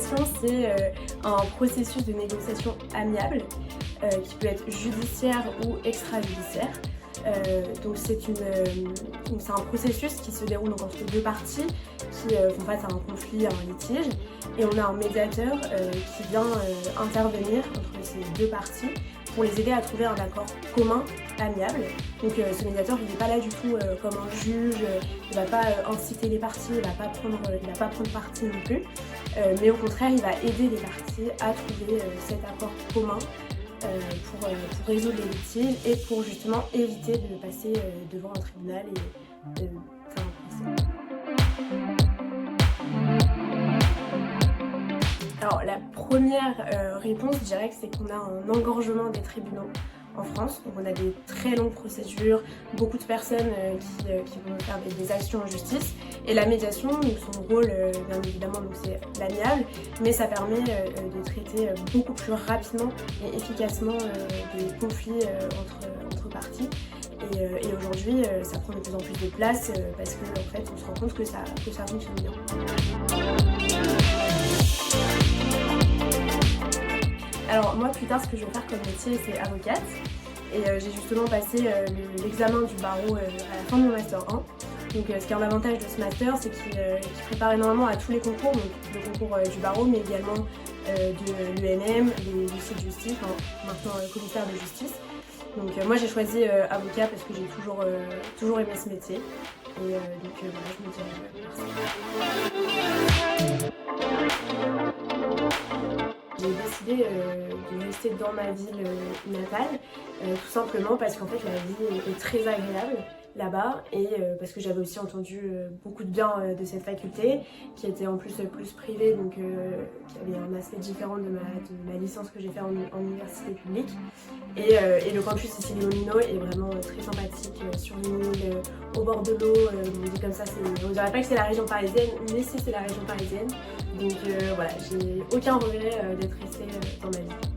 médiation, c'est un processus de négociation amiable qui peut être judiciaire ou extrajudiciaire. Donc c'est un processus qui se déroule donc entre deux parties qui font face à un conflit, à un litige, et on a un médiateur qui vient intervenir entre ces deux parties pour les aider à trouver un accord commun, amiable. Donc ce médiateur, il n'est pas là du tout comme un juge, il ne va pas inciter les parties, il ne va pas prendre parti non plus, mais au contraire, il va aider les parties à trouver cet accord commun pour résoudre les litiges et pour justement éviter de passer devant un tribunal et de faire un procès. Alors la première réponse, je dirais que c'est qu'on a un engorgement des tribunaux en France. Donc on a des très longues procédures, beaucoup de personnes qui vont faire des actions en justice. Et la médiation, donc son rôle, bien évidemment, c'est l'amiable, mais ça permet de traiter beaucoup plus rapidement et efficacement des conflits entre parties. Et aujourd'hui, ça prend de plus en plus de place parce qu'en fait, on se rend compte que ça fonctionne bien. Alors moi, plus tard, ce que je vais faire comme métier, c'est avocate. Et j'ai justement passé l'examen du barreau à la fin de mon Master 1. Donc ce qui est un avantage de ce master, c'est qu'il prépare énormément à tous les concours, donc le concours du barreau, mais également de l'UNM, des huissiers de justice, enfin, maintenant commissaire de justice. Donc moi j'ai choisi avocat parce que j'ai toujours aimé ce métier. Et donc voilà, je me dis merci. J'ai décidé de rester dans ma ville natale, tout simplement parce qu'en fait la vie est très agréable là-bas et parce que j'avais aussi entendu beaucoup de bien de cette faculté qui était en plus privée, donc qui avait un aspect différent de ma licence que j'ai fait en université publique. Et le campus ici les Moulineaux est vraiment très sympathique, sur une île, au bord de l'eau, on dit comme ça, on dirait pas que c'est la région parisienne, mais si, c'est la région parisienne. Donc voilà, j'ai aucun regret d'être restée dans ma vie.